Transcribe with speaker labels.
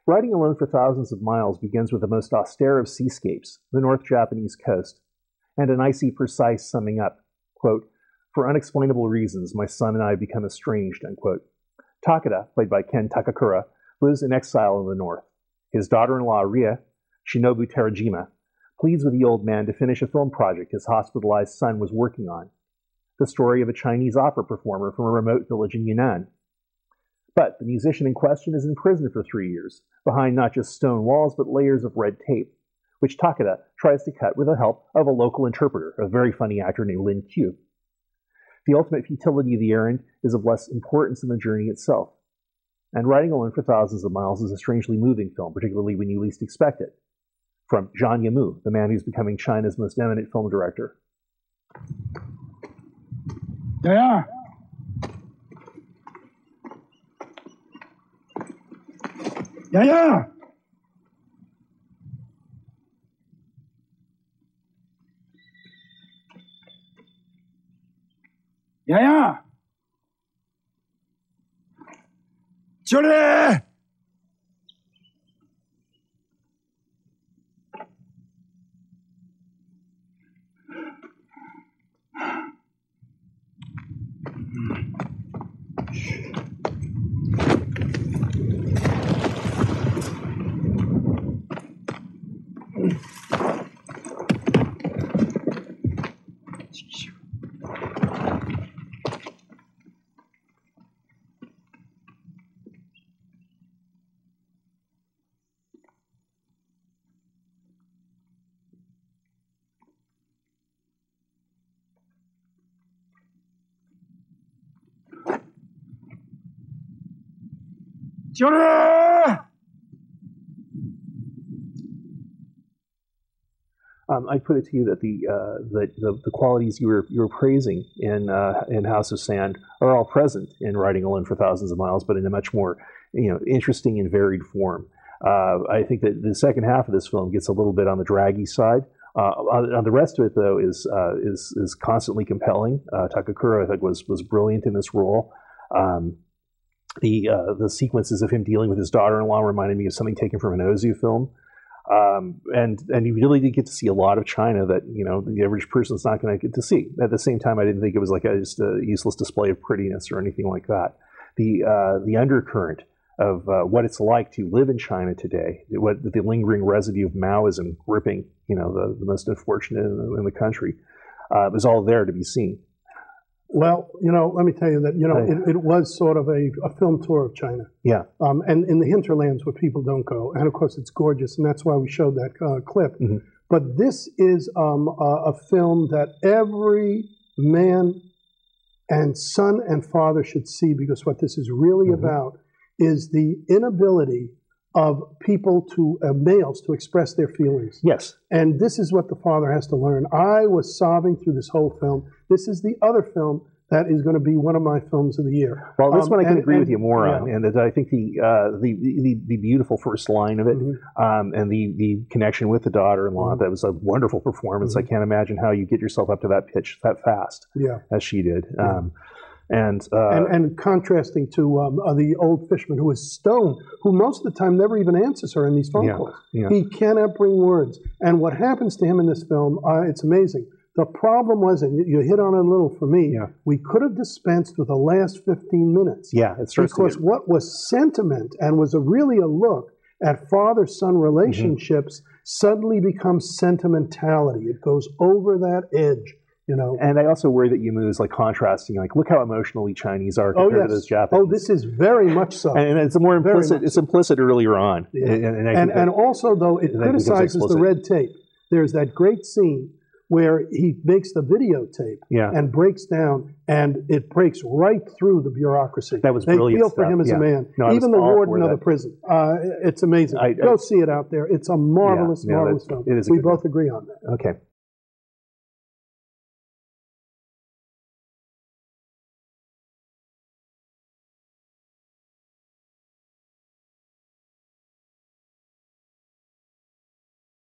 Speaker 1: Riding alone for thousands of miles begins with the most austere of seascapes, the North Japanese coast, and an icy, precise summing up, quote, "For unexplainable reasons, my son and I have become estranged," unquote. Takeda, played by Ken Takakura, lives in exile in the north. His daughter-in-law, Ria, Shinobu Terajima, pleads with the old man to finish a film project his hospitalized son was working on, the story of a Chinese opera performer from a remote village in Yunnan. But the musician in question is in prison for 3 years, behind not just stone walls, but layers of red tape, which Takeda tries to cut with the help of a local interpreter, a very funny actor named Lin Q. The ultimate futility of the errand is of less importance than the journey itself. And Riding Alone for Thousands of Miles is a strangely moving film, particularly when you least expect it. From Zhang Yimou, the man who's becoming China's most eminent film director.
Speaker 2: Yeah. Yeah, yeah. Yeah, yeah. Julie! Julie!
Speaker 1: I put it to you that the qualities you were praising in House of Sand are all present in Riding Alone for Thousands of Miles, but in a much more interesting and varied form. I think that the second half of this film gets a little bit on the draggy side. On the rest of it, though, is constantly compelling. Takakura, I think, was brilliant in this role. The sequences of him dealing with his daughter-in-law reminded me of something taken from an Ozu film. And you really did get to see a lot of China that the average person's not going to get to see. At the same time, I didn't think it was like just a useless display of prettiness or anything like that. The undercurrent of what it's like to live in China today, what the lingering residue of Maoism gripping the most unfortunate in the country, was all there to be seen.
Speaker 3: Well, let me tell you that, it was sort of a film tour of China.
Speaker 1: Yeah.
Speaker 3: And in the hinterlands where people don't go. And of course, it's gorgeous, and that's why we showed that clip. Mm-hmm. But this is a film that every man and son and father should see, because what this is really about is the inability of people males to express their feelings.
Speaker 1: Yes.
Speaker 3: And this is what the father has to learn. I was sobbing through this whole film. This is the other film that is going to be one of my films of the year.
Speaker 1: Well, this one I can agree with you more on, and I think the beautiful first line of it, and the connection with the daughter-in-law, that was a wonderful performance. I can't imagine how you get yourself up to that pitch that fast, as she did. And contrasting to the old fisherman who is Stone, who most of the time never even answers her in these phone calls. Yeah. He cannot bring words. And what happens to him in this film, it's amazing. The problem was, and you hit on it a little for me, we could have dispensed with the last 15 minutes. Yeah, it starts
Speaker 3: because what was sentiment and was really a look at father-son relationships suddenly becomes sentimentality. It goes over that edge.
Speaker 1: And I also worry that Yimou is like contrasting, like, look how emotional we Chinese are compared to those Japanese.
Speaker 3: Oh, this is very much so.
Speaker 1: And it's more implicit. It's implicit earlier on.
Speaker 3: Yeah. And also, though, it criticizes the red tape. There's that great scene where he makes the videotape and breaks down, and it breaks right through the bureaucracy.
Speaker 1: That was brilliant.
Speaker 3: They feel for him as a man. No, even the warden of the prison. It's amazing. Go see it out there. It's a marvelous, marvelous film. We both agree on that.
Speaker 1: Okay.